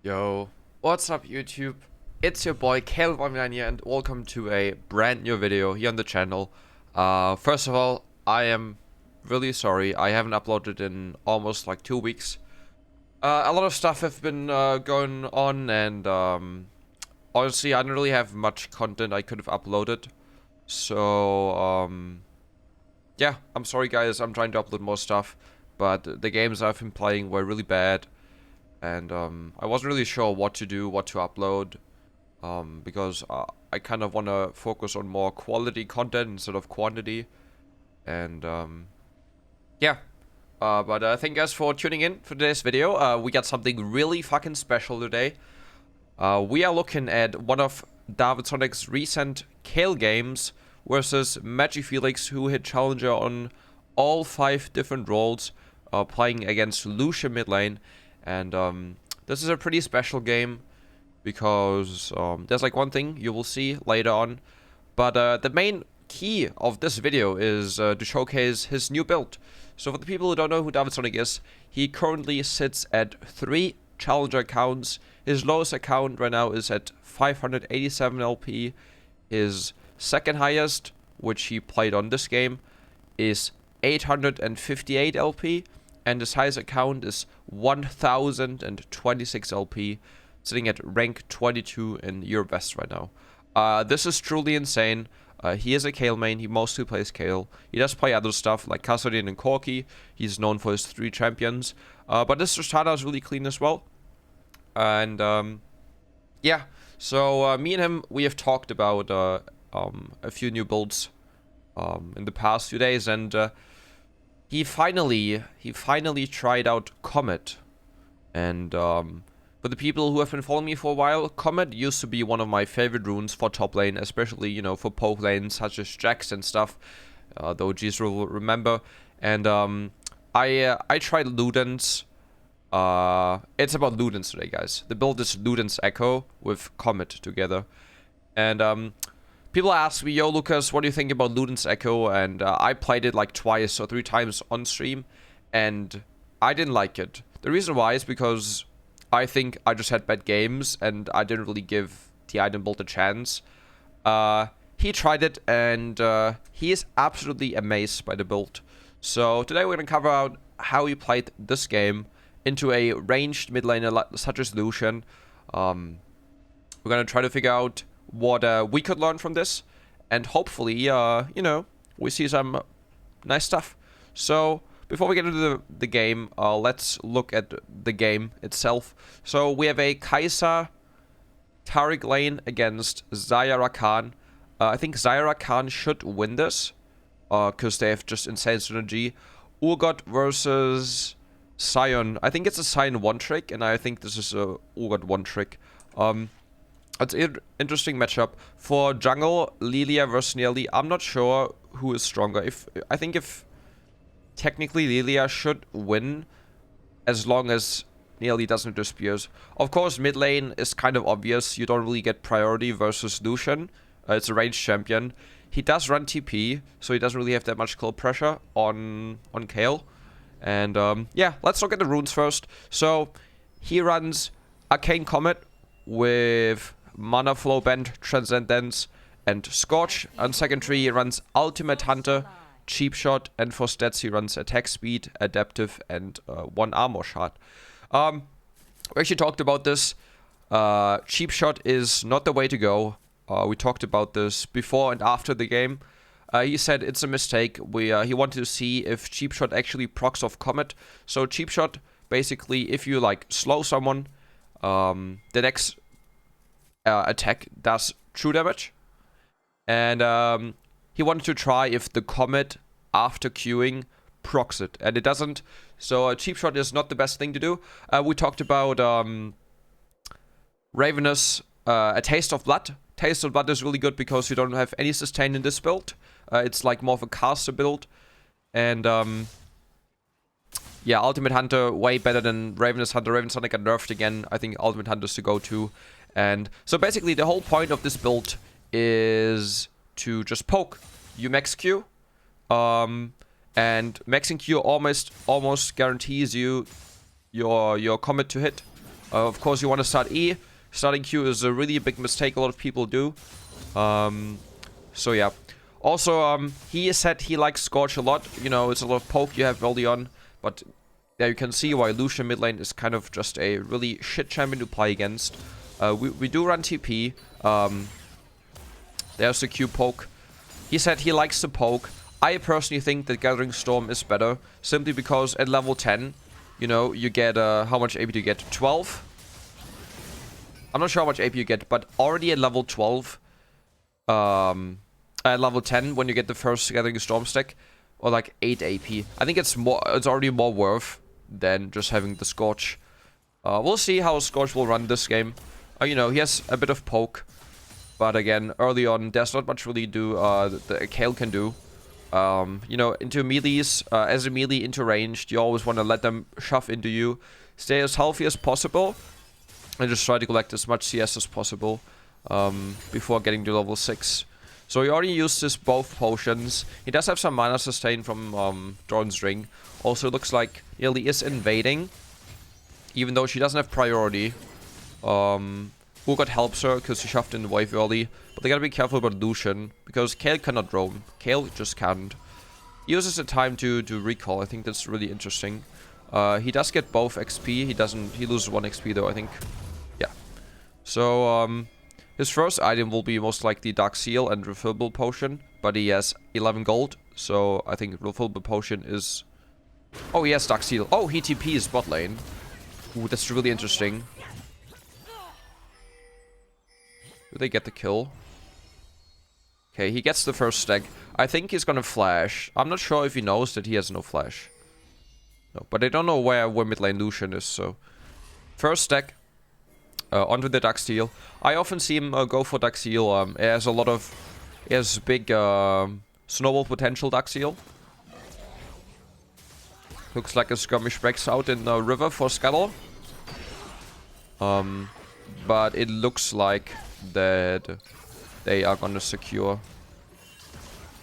Yo, what's up YouTube? It's your boy Kayle1v9 here and welcome to a brand new video here on the channel. First of all, I am really sorry. I haven't uploaded in almost like 2 weeks. A lot of stuff have been going on and honestly I don't really have much content I could have uploaded. So yeah, I'm sorry guys, I'm trying to upload more stuff, but the games I've been playing were really bad. And I wasn't really sure what to do, what to upload, because I kind of want to focus on more quality content instead of quantity. And yeah, but thank you guys for tuning in for today's video. We got something really fucking special today. We are looking at one of Dawidsonek's recent Kayle games versus Felix, who hit Challenger on all 5 different roles, playing against Lucian mid lane. And this is a pretty special game because there's like one thing you will see later on. But the main key of this video is to showcase his new build. So for the people who don't know who Dawidsonek is, he currently sits at 3 challenger accounts. His lowest account right now is at 587 LP. His second highest, which he played on this game, is 858 LP. And his highest account is 1026 LP, sitting at rank 22 in Europe West right now. This is truly insane. He is a Kayle main. He mostly plays Kayle. He does play other stuff like Custodian and Corki. He's known for his 3 champions. But this Strata is really clean as well. And yeah, so me and him, we have talked about a few new builds in the past few days, and he finally tried out Comet. And for the people who have been following me for a while, Comet used to be one of my favorite runes for top lane, especially, you know, for poke lanes such as Jax and stuff. The OGs will remember. And I tried Ludens. It's about Ludens today, guys. The build is Ludens Echo with Comet together. And people ask me, yo, Lucas, what do you think about Ludens Echo? And I played it like 2 or 3 times on stream, and I didn't like it. The reason why is because I think I just had bad games, and I didn't really give the item build a chance. He tried it, and he is absolutely amazed by the build. So today we're going to cover out how he played this game into a ranged mid laner such as Lucian. We're going to try to figure out what we could learn from this, and hopefully you know, we see some nice stuff. So before we get into the game, let's look at the game itself. So we have a Kai'Sa Taric lane against Xayah Rakan. I think Xayah Rakan should win this because they have just insane synergy. Urgot versus Sion. I think it's a Sion 1-trick, and I think this is a Urgot 1-trick. It's an interesting matchup. For jungle, Lilia versus Nearly, I'm not sure who is stronger. I think technically Lilia should win as long as Nearly doesn't do spears. Of course, mid lane is kind of obvious. You don't really get priority versus Lucian. It's a ranged champion. He does run TP, so he doesn't really have that much kill pressure on Kayle. And yeah, let's look at the runes first. So he runs Arcane Comet with Mana Flow Bend, Transcendence, and Scorch. On secondary, he runs Ultimate Hunter, Cheap Shot, and for stats, he runs Attack Speed, Adaptive, and 1 Armor Shot. We actually talked about this. Cheap Shot is not the way to go. We talked about this before and after the game. He said it's a mistake. He wanted to see if Cheap Shot actually procs off Comet. So Cheap Shot, basically, if you like slow someone, the next attack does true damage. And he wanted to try if the Comet after queuing procs it, and it doesn't. So a Cheap Shot is not the best thing to do. We talked about Ravenous, a Taste of Blood. Taste of Blood is really good because you don't have any sustain in this build. It's like more of a caster build. And yeah, Ultimate Hunter way better than Ravenous Hunter. Ravenous Hunter got nerfed again. I think Ultimate Hunter is to go to. And so basically the whole point of this build is to just poke. You max Q, and maxing Q almost guarantees you your comet to hit. Of course, you want to start E. Starting Q is a really big mistake a lot of people do. So yeah. Also, he said he likes Scorch a lot. You know, it's a lot of poke you have early on. But yeah, you can see why Lucian mid lane is kind of just a really shit champion to play against. We do run TP. There's the Q poke. He said he likes the poke. I personally think that Gathering Storm is better. Simply because at level 10, you know, you get, how much AP do you get? 12? I'm not sure how much AP you get, but already at level 12, at level 10, when you get the first Gathering Storm stack, or like 8 AP, I think it's already more worth than just having the Scorch. We'll see how Scorch will run this game. You know, he has a bit of poke, but again, early on, there's not much really the Kayle can do. You know, into melees, as a melee into ranged, you always want to let them shove into you. Stay as healthy as possible, and just try to collect as much CS as possible before getting to level 6. So he already used his both potions. He does have some mana sustain from Dawn's Ring. Also looks like Illy is invading, even though she doesn't have priority. Urgot helps her because she shoved in the wave early. But they gotta be careful about Lucian, because Kayle cannot roam. Kayle just can't. He uses the time to recall. I think that's really interesting. He does get both XP. He loses 1 XP though, I think. Yeah. So, his first item will be most likely Dark Seal and Refillable Potion. But he has 11 gold. So, I think Refillable Potion is... Oh, he has Dark Seal. Oh, he TPs bot lane. Ooh, that's really interesting. Do they get the kill? Okay, he gets the first stack. I think he's gonna flash. I'm not sure if he knows that he has no flash. No, but I don't know where mid lane Lucian is, so... First stack. Onto the Dark Steel. I often see him go for Dark Seal. He has a lot of... He has big snowball potential Dark Seal. Looks like a skirmish breaks out in the river for Scuttle. But it looks like that they are gonna secure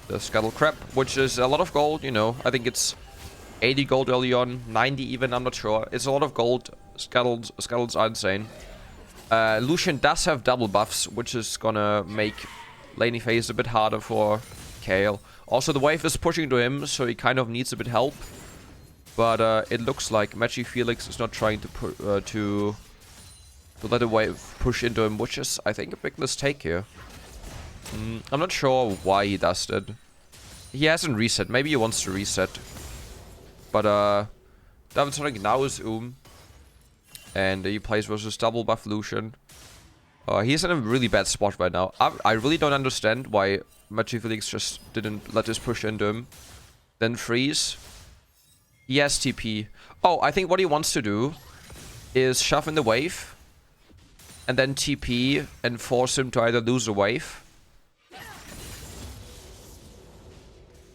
the Scuttle Crab, which is a lot of gold, you know. I think it's 80 gold early on, 90 even, I'm not sure. It's a lot of gold. Scuttles are insane. Lucian does have double buffs, which is gonna make laning phase a bit harder for Kayle. Also, the wave is pushing to him, so he kind of needs a bit help. But it looks like Magic Felix is not trying to let the wave push into him, which is, I think, a big mistake here. I'm not sure why he does that. He hasn't reset. Maybe he wants to reset. But Dawidsonek now is and he plays versus double buff Lucian. He's in a really bad spot right now. I really don't understand why Magic Felix just didn't let this push into him. Then freeze. He has TP. Oh, I think what he wants to do is shove in the wave. And then TP and force him to either lose a wave.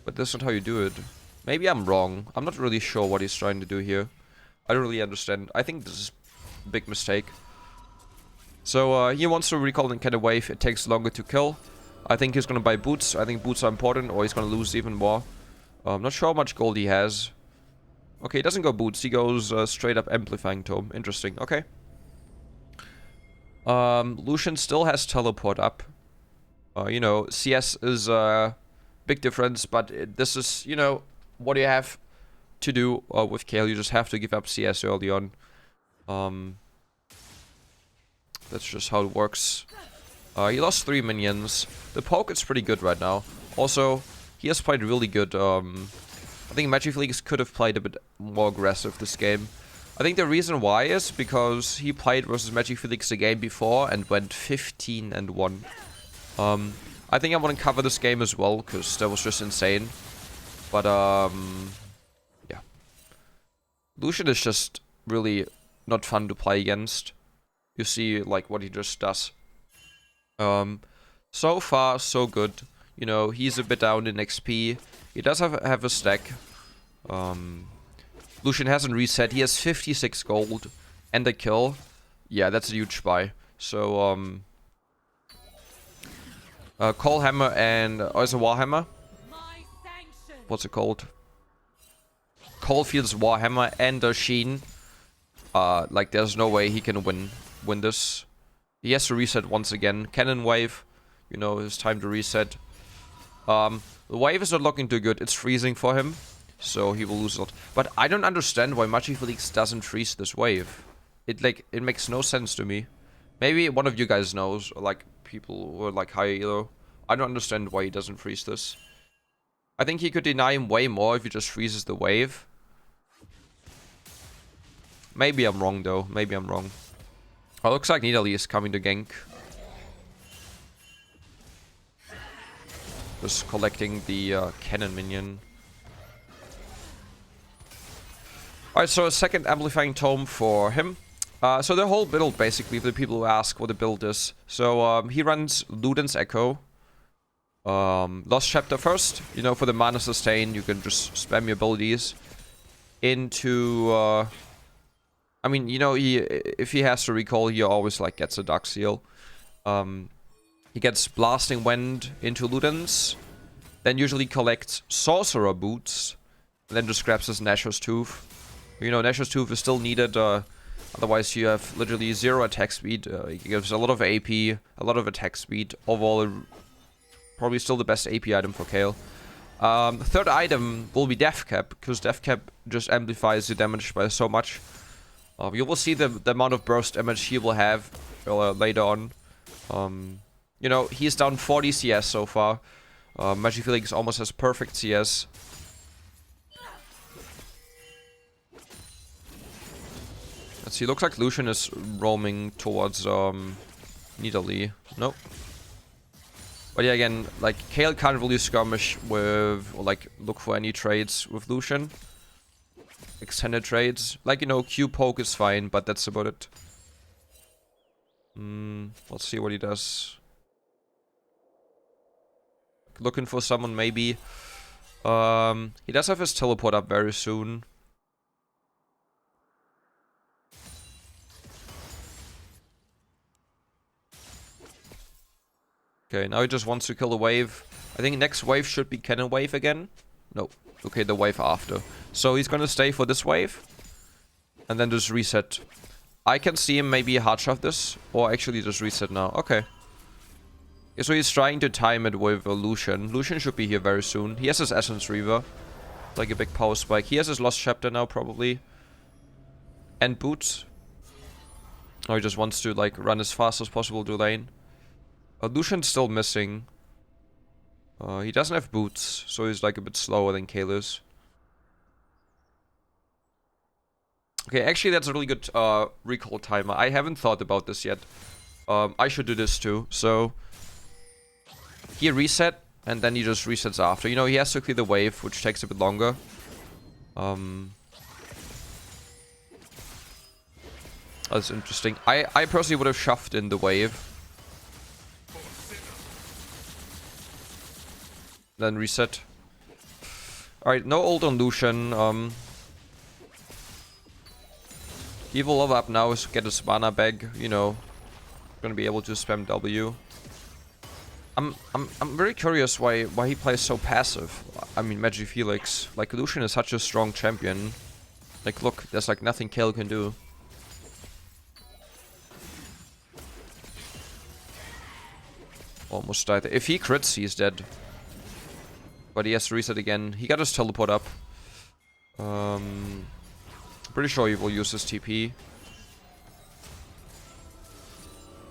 But that's not how you do it. Maybe I'm wrong. I'm not really sure what he's trying to do here. I don't really understand. I think this is a big mistake. So he wants to recall and get a wave. It takes longer to kill. I think he's gonna buy boots. I think boots are important, or he's gonna lose even more. I'm not sure how much gold he has. Okay, he doesn't go boots. He goes straight up amplifying tome. Interesting. Okay. Lucian still has teleport up. You know, CS is a big difference, but this is, you know, what you have to do with Kayle. You just have to give up CS early on. That's just how it works. He lost 3 minions. The poke is pretty good right now. Also, he has played really good. I think Magic Felix could have played a bit more aggressive this game. I think the reason why is because he played versus Magic Felix the game before and went 15-1. I think I want to cover this game as well, because that was just insane. But, yeah. Lucian is just really not fun to play against. You see, like, what he just does. So far, so good. You know, he's a bit down in XP. He does have a stack. Lucian hasn't reset. He has 56 gold and a kill. Yeah, that's a huge buy. So, Coal Hammer and... Oh, it's a Warhammer. What's it called? Coalfield's Warhammer and a Sheen. Like, there's no way he can win this. He has to reset once again. Cannon wave, you know, it's time to reset. The wave is not looking too good. It's freezing for him, so he will lose a lot. But I don't understand why Magichelix doesn't freeze this wave. It makes no sense to me. Maybe one of you guys knows, or like people who are like high elo. I don't understand why he doesn't freeze this. I think he could deny him way more if he just freezes the wave. Maybe I'm wrong though. Maybe I'm wrong. Oh, looks like Nidalee is coming to gank. Just collecting the cannon minion. Alright, so a second amplifying tome for him. So the whole build, basically, for the people who ask what the build is. So he runs Luden's Echo. Lost Chapter first. You know, for the mana sustain, you can just spam your abilities into... I mean, you know, if he has to recall, he always like gets a Dark Seal. He gets Blasting Wind into Luden's, then usually collects Sorcerer Boots, and then just grabs his Nashor's Tooth. You know, Nashor's Tooth is still needed, otherwise you have literally 0 attack speed. He gives a lot of AP, a lot of attack speed. Overall, probably still the best AP item for Kayle. Third item will be Death Cap, because Death Cap just amplifies the damage by so much. You will see the amount of burst damage he will have later on. You know, he's down 40 CS so far. Magichelix almost has perfect CS. Let's see, looks like Lucian is roaming towards Nidalee. Nope. But yeah, again, like, Kayle can't really skirmish with, or like, look for any trades with Lucian. Extended trades. Like, you know, Q poke is fine, but that's about it. Let's see what he does. Looking for someone, maybe. He does have his teleport up very soon. Okay, now he just wants to kill the wave. I think next wave should be cannon wave again. No. Okay, the wave after. So he's gonna stay for this wave. And then just reset. I can see him maybe hard shove this. Or actually just reset now. Okay. Yeah, so he's trying to time it with Lucian. Lucian should be here very soon. He has his Essence Reaver. Like a big power spike. He has his Lost Chapter now, probably. And Boots. Or he just wants to like run as fast as possible to lane. Lucian's still missing. He doesn't have boots, so he's like a bit slower than Kayle is. Okay, actually that's a really good recall timer. I haven't thought about this yet. I should do this too. So he reset, and then he just resets after. You know, he has to clear the wave, which takes a bit longer. That's interesting. I personally would have shoved in the wave. Then reset. Alright, no ult on Lucian. He will level up now, get his mana back, you know. Gonna be able to spam W. I'm very curious why he plays so passive. I mean, Magichelix. Like, Lucian is such a strong champion. Like, look, there's like nothing Kayle can do. Almost died. If he crits, he's dead. But he has to reset again. He got his teleport up. Pretty sure he will use his TP.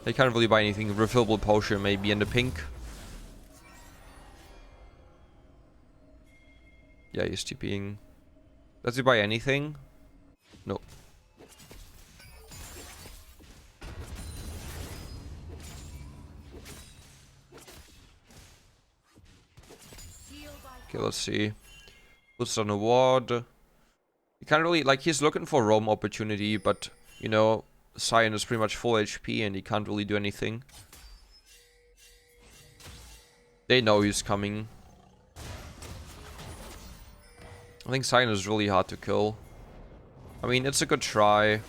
He can't really buy anything. Refillable potion maybe in the pink. Yeah, he's TPing. Does he buy anything? No. Okay, let's see. Puts on a ward. He can't really, like, he's looking for roam opportunity, but, you know, Sion is pretty much full HP and he can't really do anything. They know he's coming. I think Sion is really hard to kill. I mean, it's a good try,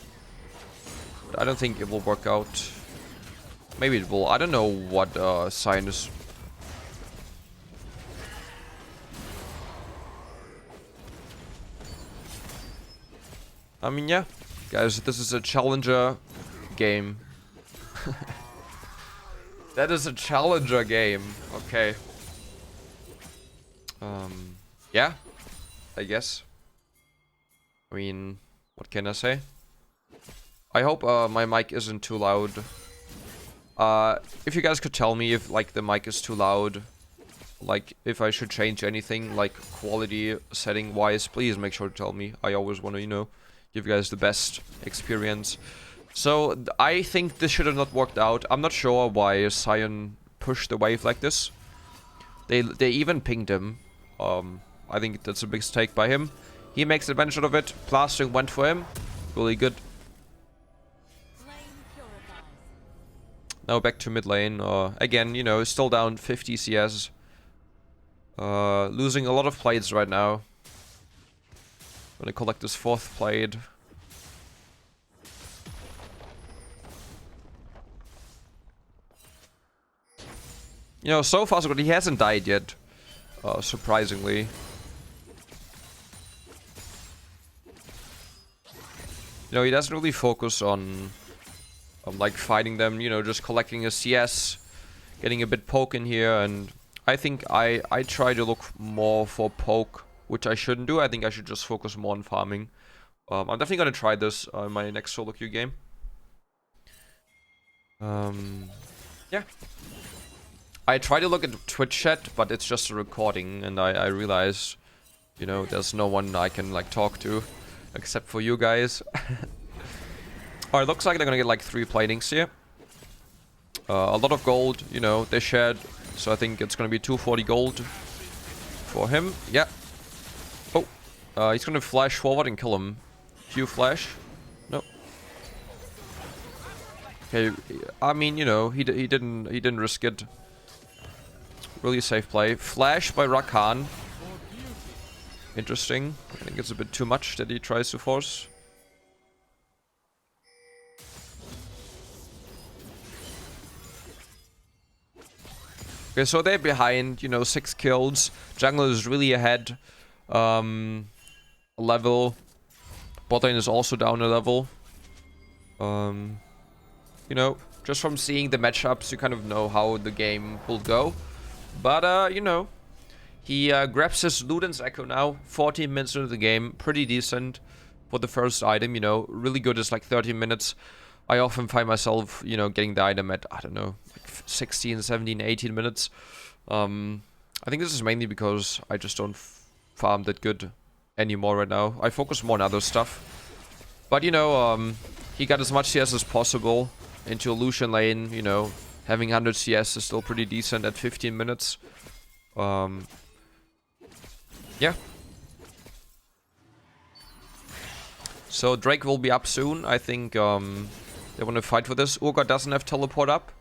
but I don't think it will work out. Maybe it will. I don't know what Sion is. I mean, yeah. Guys, this is a challenger game. That is a challenger game. Okay. Yeah, I guess. I mean, what can I say? I hope my mic isn't too loud. If you guys could tell me if like the mic is too loud, like if I should change anything like quality setting wise, please make sure to tell me. I always want to, you know, give you guys the best experience. So I think this should have not worked out. I'm not sure why Sion pushed the wave like this. They even pinged him. I think that's a big mistake by him. He makes advantage of it. Blasting went for him. Really good. Now back to mid lane. Again, you know, still down 50 CS. Losing a lot of plates right now. Gonna collect this 4th plate. You know, so far so good. He hasn't died yet. Surprisingly. You know, he doesn't really focus on like fighting them, you know, just collecting a CS, getting a bit poke in here, and I think I try to look more for poke, which I shouldn't do. I think I should just focus more on farming. I'm definitely gonna try this in my next solo queue game. Yeah. I try to look at Twitch chat, but it's just a recording, and I realize, you know, there's no one I can like talk to, except for you guys. Alright, looks like they're gonna get like 3 platings here. A lot of gold, you know, they shared, so I think it's gonna be 240 gold for him. Yeah. Oh, he's gonna flash forward and kill him. Q flash. Nope. Okay, I mean, you know, he didn't risk it. Really safe play. Flash by Rakan. Interesting. I think it's a bit too much that he tries to force. Okay, so they're behind, you know, 6 kills. Jungle is really ahead. Level. Bot lane is also down a level. You know, just from seeing the matchups, you kind of know how the game will go. But, you know, he grabs his Luden's Echo now. 14 minutes into the game. Pretty decent for the first item, you know. Really good is like 30 minutes. I often find myself, you know, getting the item at, I don't know, like 16, 17, 18 minutes. I think this is mainly because I just don't farm that good anymore right now. I focus more on other stuff. But, you know, he got as much CS as possible into a Lucian lane, you know. Having 100 CS is still pretty decent at 15 minutes. Yeah. So Drake will be up soon. I think they want to fight for this. Urgot doesn't have teleport up.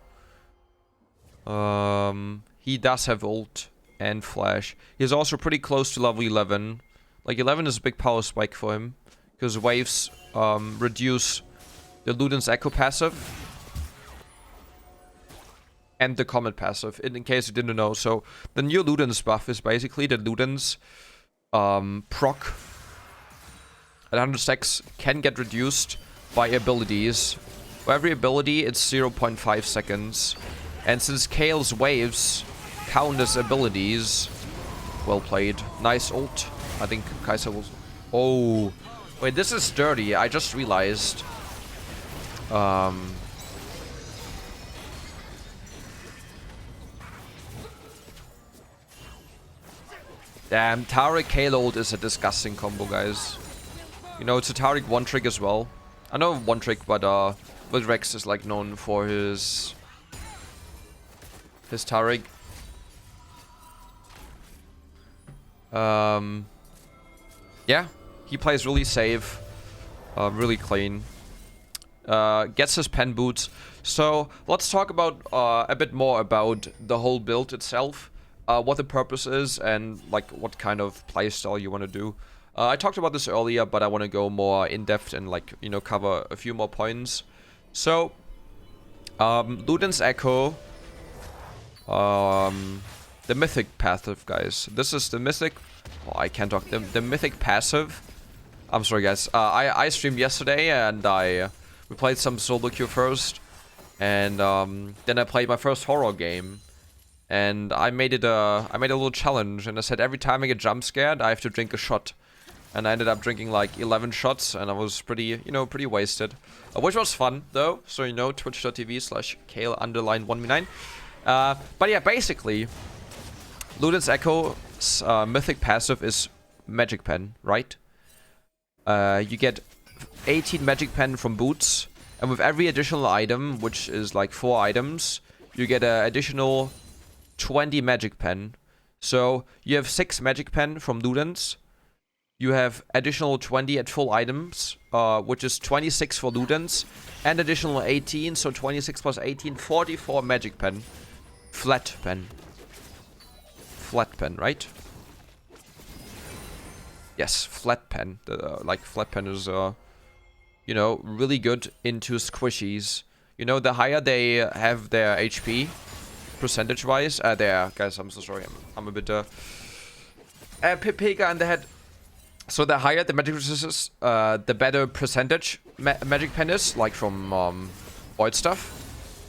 He does have ult and flash. He's also pretty close to level 11. Like 11 is a big power spike for him. Because waves reduce the Luden's Echo passive. And the Comet passive, in case you didn't know. So the new Luden's buff is basically that Luden's proc at 100 stacks can get reduced by abilities. For every ability, it's 0.5 seconds. And since Kayle's waves count as abilities, well played. Nice ult. I think Kai'Sa will... Oh. Wait, this is dirty. I just realized. Damn, Taric Kayle ult is a disgusting combo, guys. You know, it's a Taric one trick as well. I know one trick, but Rex is like known for his Taric. Yeah, he plays really safe, really clean. Gets his pen boots. So let's talk about a bit more about the whole build itself. What the purpose is and like what kind of playstyle you want to do. I talked about this earlier, but I want to go more in depth and like, you know, cover a few more points. So, Luden's Echo, the mythic passive, guys. This is the mythic. Oh, I can't talk. The mythic passive I'm sorry, guys. I streamed yesterday, and we played some solo queue first, and then I played my first horror game, and I made a little challenge, and I said every time I get jump scared, I have to drink a shot, and I ended up drinking like 11 shots, and I was pretty, pretty wasted, which was fun though. So twitch.tv/Kayle1v9. But yeah, basically, Luden's Echo's mythic passive is Magic Pen, right? You get 18 Magic Pen from boots, and with every additional item, which is like 4 items, you get an additional 20 Magic Pen. So you have 6 Magic Pen from Ludens. You have additional 20 at full items, which is 26 for Ludens, and additional 18, so 26 plus 18, 44 Magic Pen. Flat pen. Flat pen, right? Yes, flat pen. Like, flat pen is, really good into squishies. The higher they have their HP, percentage-wise, guys, I'm so sorry, I'm a bit, Pipika in the head. So the higher the magic resistance, the better percentage magic pen is, like from, void stuff.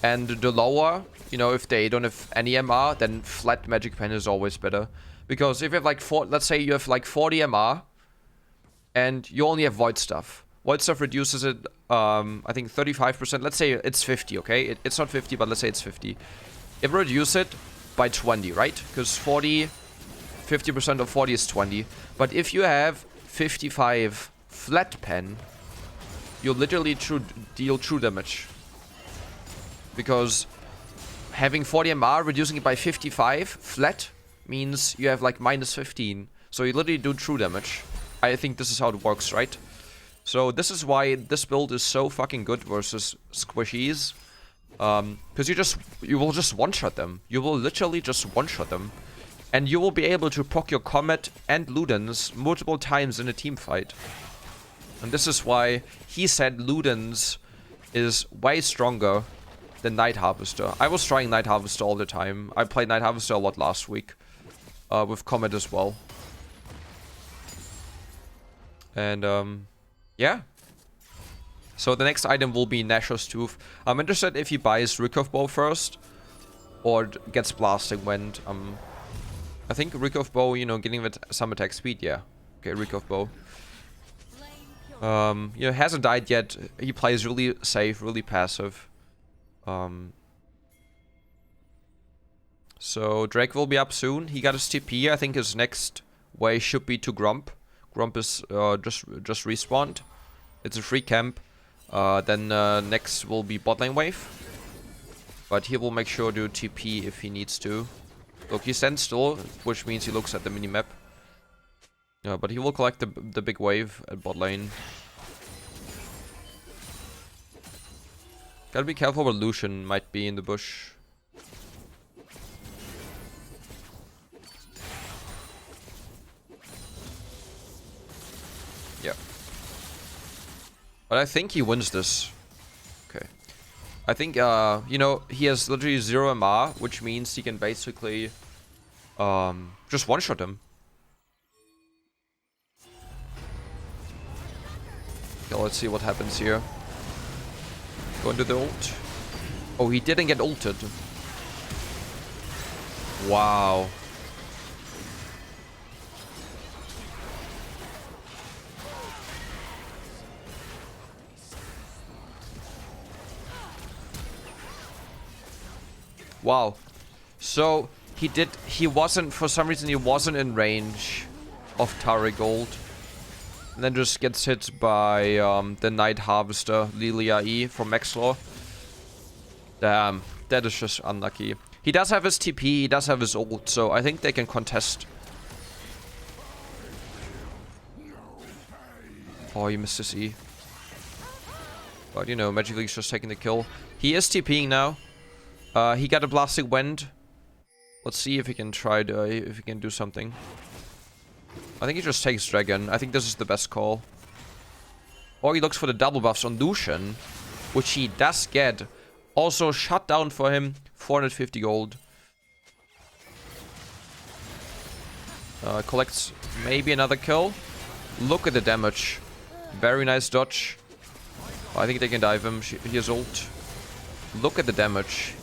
And the lower, if they don't have any MR, then flat magic pen is always better. Because if you have like let's say you have like 40 MR, and you only have void stuff. Void stuff reduces it, I think 35%. Let's say it's 50, okay? It's not 50, but let's say it's 50. It will reduce it by 20, right? Because 50% of 40 is 20. But if you have 55 flat pen, you literally deal true damage. Because having 40 MR, reducing it by 55 flat, means you have like minus 15. So you literally do true damage. I think this is how it works, right? So this is why this build is so fucking good versus squishies. Because you will just one-shot them. You will literally just one-shot them. And you will be able to proc your Comet and Ludens multiple times in a team fight. And this is why he said Ludens is way stronger than Night Harvester. I was trying Night Harvester all the time. I played Night Harvester a lot last week. With Comet as well. And, yeah. So the next item will be Nashor's Tooth. I'm interested if he buys Recurve Bow first, or gets Blasting Wind. I think Recurve Bow, getting with some attack speed, yeah. Okay, Recurve Bow. Hasn't died yet. He plays really safe, really passive. So Drake will be up soon. He got his TP. I think his next way should be to Grump. Grump is just respawned. It's a free camp. Then next will be bot lane wave. But he will make sure to TP if he needs to. Look, he stands still, which means he looks at the minimap. But he will collect the big wave at bot lane. Gotta be careful where Lucian might be in the bush. Yeah. But I think he wins this. Okay. I think, he has literally 0 MR, which means he can basically, just one-shot him. Okay, let's see what happens here. Go into the ult. Oh, he didn't get ulted. Wow. Wow. So he wasn't, for some reason he wasn't in range of Tari Gold. And then just gets hit by the Night Harvester, Lilia E from Maxlaw. Damn, that is just unlucky. He does have his TP, he does have his ult, so I think they can contest. Oh, he missed his E. But Magic League's just taking the kill. He is TPing now. He got a Blasting Wind. Let's see if he can try to, if he can do something. I think he just takes Dragon. I think this is the best call. Or he looks for the double buffs on Lucian, which he does get. Also, shut down for him, 450 gold. Collects maybe another kill. Look at the damage. Very nice dodge. I think they can dive him. He has ult. Look at the damage.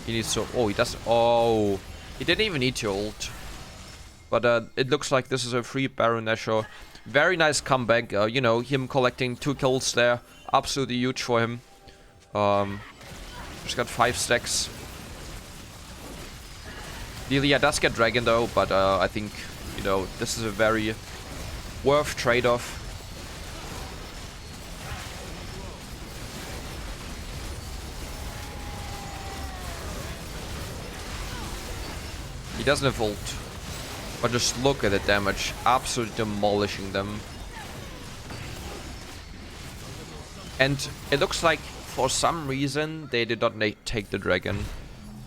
He needs to... Oh, he doesn't... Oh. He didn't even need to ult. But it looks like this is a free Baron Nashor. Very nice comeback. You know, him collecting 2 kills there. Absolutely huge for him. Just got 5 stacks. Delia does get Dragon though, but I think, you know, this is a very worth trade-off. He doesn't have ult. But just look at the damage. Absolutely demolishing them. And it looks like for some reason they did not take the Dragon.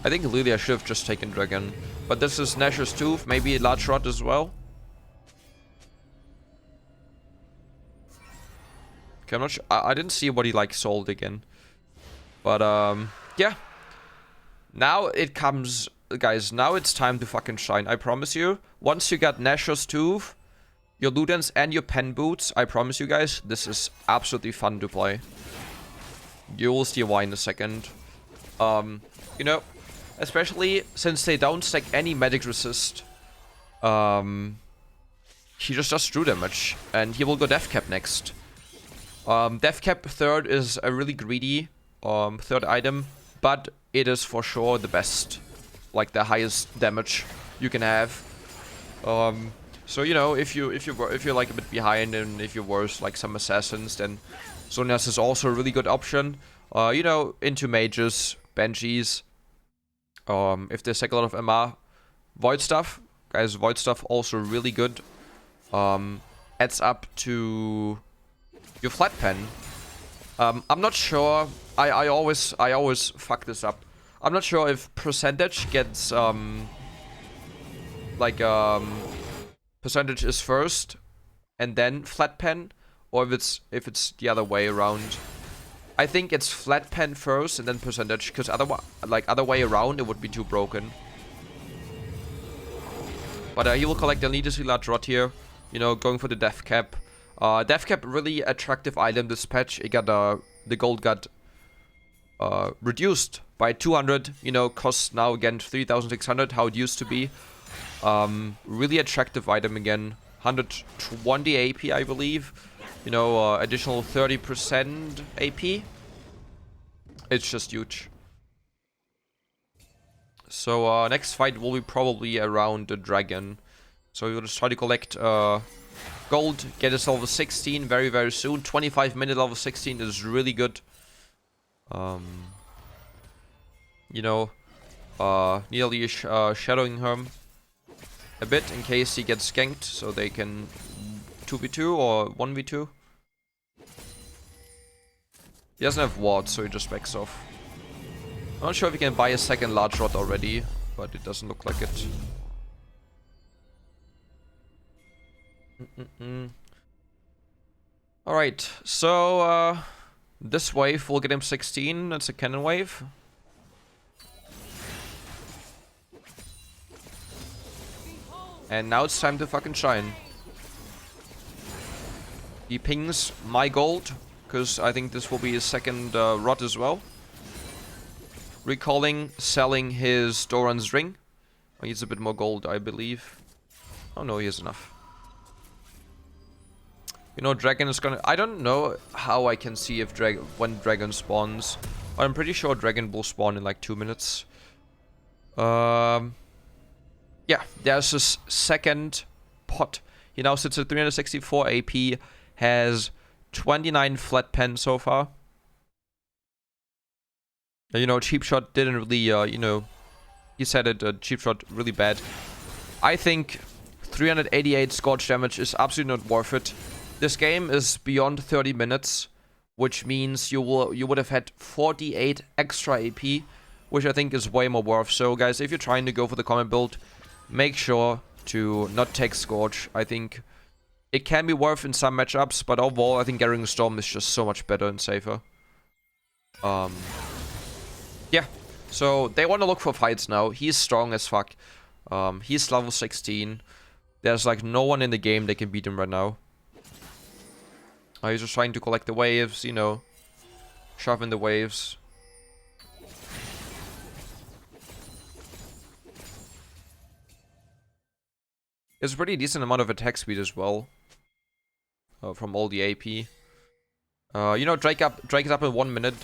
I think Lilia should have just taken Dragon. But this is Nashor's Tooth. Maybe a large rod as well. Okay, I'm not sure. I didn't see what he like sold again. But yeah. Now it comes... Guys, now it's time to fucking shine. I promise you. Once you got Nashor's Tooth, your Ludens and your Pen Boots, I promise you guys, this is absolutely fun to play. You will see why in a second. You know, especially since they don't stack any magic resist. He just does true damage, and he will go Death Cap next. Death Cap third is a really greedy third item, but it is for sure the best. Like the highest damage you can have. So you know, if you're like a bit behind and if you're worse like some assassins, then Zhonya's is also a really good option. You know, into mages, banshees. If they stack a lot of MR, void stuff, guys. Void stuff also really good. Adds up to your flat pen. I'm not sure. I always fuck this up. I'm not sure if percentage gets percentage is first and then flat pen, or if it's the other way around. I think it's flat pen first and then percentage, because otherwise, like other way around, it would be too broken. But he will collect a needlessly large rod here. You know, going for the Death Cap. Death Cap, really attractive item this patch. It got the gold got reduced by 200, you know, costs now again 3,600, how it used to be. Really attractive item again. 120 AP, I believe. You know, additional 30% AP. It's just huge. So, next fight will be probably around the Dragon. So, we'll just try to collect gold, get us level 16 very, very soon. 25-minute level 16 is really good. You know, nearly shadowing him a bit in case he gets ganked, so they can 2v2 or 1v2. He doesn't have wards, so he just backs off. I'm not sure if he can buy a second large rod already, but it doesn't look like it. Alright, so this wave will get him 16. It's a cannon wave. And now it's time to fucking shine. He pings my gold, because I think this will be his second rod as well. Recalling, selling his Doran's ring. Oh, he needs a bit more gold, I believe. Oh no, he has enough. You know, Dragon is gonna... I don't know how I can see if when Dragon spawns. But I'm pretty sure Dragon will spawn in like 2 minutes. Yeah, there's his second pot. He now sits at 364 AP, has 29 flat pen so far. You know, Cheap Shot didn't really, you know, he said it, Cheap Shot really bad. I think 388 scorch damage is absolutely not worth it. This game is beyond 30 minutes, which means you would have had 48 extra AP, which I think is way more worth. So guys, if you're trying to go for the common build, make sure to not take Scorch. I think it can be worth in some matchups, but overall I think Gathering Storm is just so much better and safer. Yeah, so they want to look for fights now. He's strong as fuck. He's level 16. There's like no one in the game that can beat him right now. He's just trying to collect the waves, you know. Shove in the waves. It's a pretty decent amount of attack speed as well. From all the AP. You know, Drake is up in 1 minute.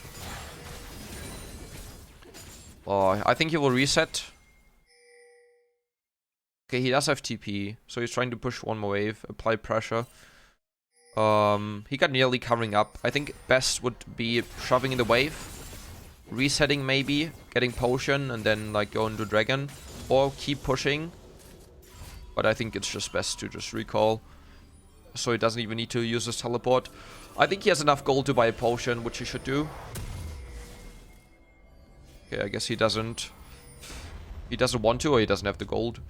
I think he will reset. Okay, he does have TP, so he's trying to push one more wave, apply pressure. He got nearly covering up. I think best would be shoving in the wave, resetting maybe, getting potion, and then like go into dragon, or keep pushing. But I think it's just best to just recall, so he doesn't even need to use his teleport. I think he has enough gold to buy a potion, which he should do. Okay, I guess he doesn't. He doesn't want to, or he doesn't have the gold.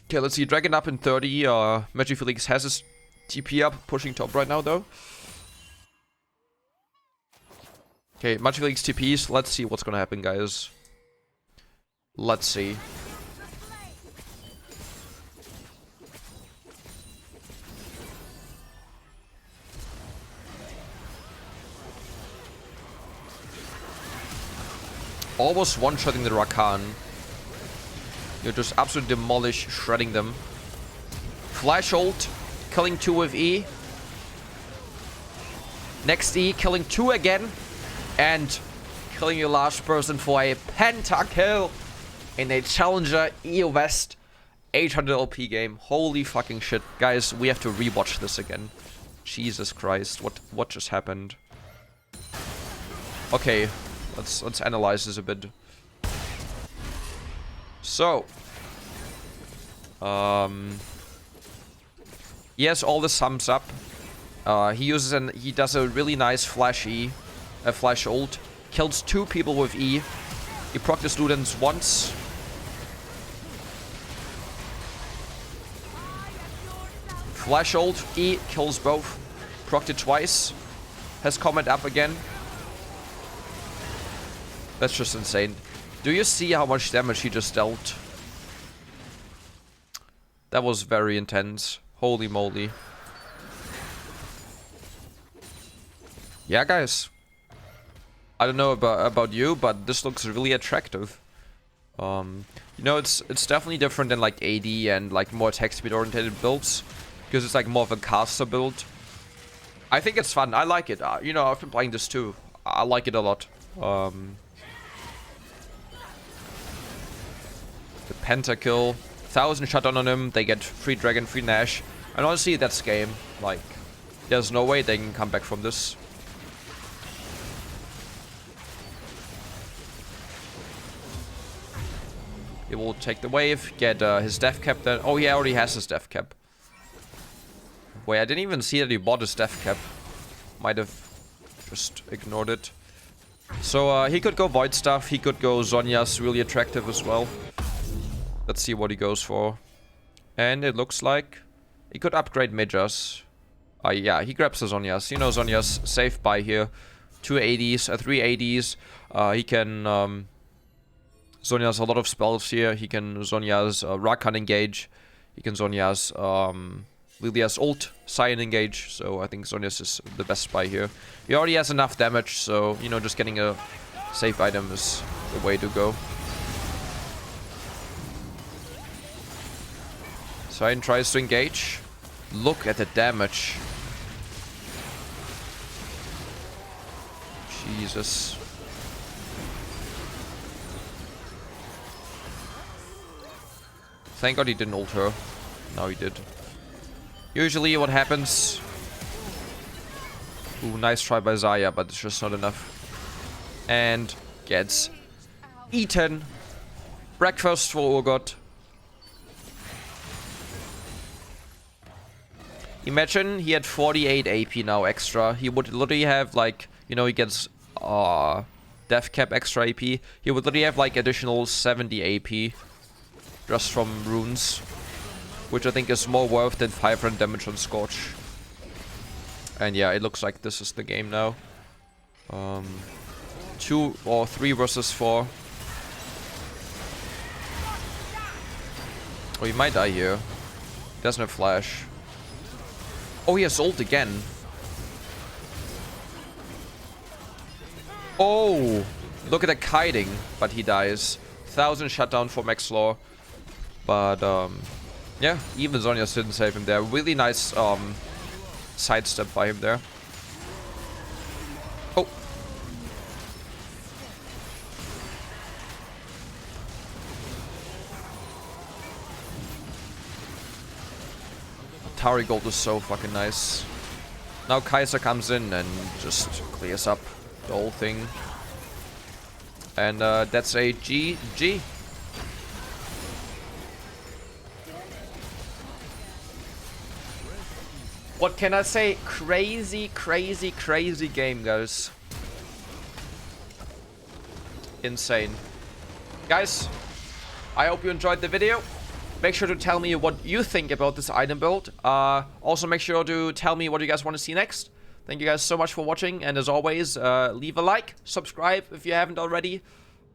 Okay, let's see. Dragon up in 30. Magifelix has his TP up, pushing top right now, though. Okay, Magifelix TPs. Let's see what's gonna happen, guys. Let's see. Almost one-shotting the Rakan. You just absolutely demolish, shredding them. Flash ult, killing 2 with E. Next E, killing 2 again. And killing your last person for a pentakill in a Challenger EO West 800 LP game. Holy fucking shit. Guys, we have to rewatch this again. Jesus Christ, what just happened? Okay, let's analyze this a bit. So, he has all the sums up. He does a really nice flash E, a flash ult, kills 2 people with E. He procs the students once. Flash ult, E kills both. Procced it twice. Has comment up again. That's just insane. Do you see how much damage he just dealt? That was very intense. Holy moly. Yeah, guys. I don't know about you, but this looks really attractive. You know, it's definitely different than like AD and like more attack speed oriented builds, because it's like more of a caster build. I think it's fun. I like it. You know, I've been playing this too. I like it a lot. The pentakill, 1000 shutdown on him. They get free dragon, free Nash, and honestly, that's game. Like, there's no way they can come back from this. He will take the wave, get his death cap then. Oh, he already has his death cap. Wait, I didn't even see that he bought his death cap. Might have just ignored it. So he could go Void stuff. He could go Zhonya's, really attractive as well. Let's see what he goes for. And it looks like he could upgrade Midjas. Yeah, he grabs the Zhonya's. You know, Zhonya's safe buy here. 2 ADs, 3 ADs. He can... Zhonya's a lot of spells here. He can Zhonya's Rakan engage. He can Zhonya's Lilia's ult, Cyan engage. So I think Zhonya's is the best buy here. He already has enough damage, so, you know, just getting a safe item is the way to go. Cyan tries to engage. Look at the damage. Jesus. Thank God he didn't ult her. Now he did. Usually what happens... Ooh, nice try by Xayah, but it's just not enough. And gets eaten. Breakfast for Urgot. Imagine he had 48 AP now extra. He would literally have like, you know, he gets death cap extra AP. He would literally have like additional 70 AP just from runes, which I think is more worth than 500 damage on Scorch. And yeah, it looks like this is the game now. 2 or 3 versus 4. Oh, he might die here. He doesn't have flash. Oh, he has ult again. Oh, look at the kiting, but he dies. 1000 shutdown for Max Law. But, yeah, even Zhonya's didn't save him there. Really nice, sidestep by him there. Oh. Tari Gold is so fucking nice. Now Kaiser comes in and just clears up the whole thing. And that's a GG. What can I say? Crazy, crazy, crazy game, guys. Insane. Guys, I hope you enjoyed the video. Make sure to tell me what you think about this item build. Also, make sure to tell me what you guys want to see next. Thank you guys so much for watching. And as always, leave a like, subscribe if you haven't already.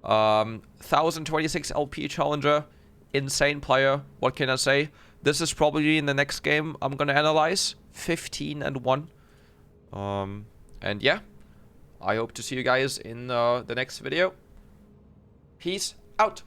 1026 LP Challenger. Insane player. What can I say? This is probably in the next game I'm going to analyze. 15-1. And yeah, I hope to see you guys in the next video. Peace out.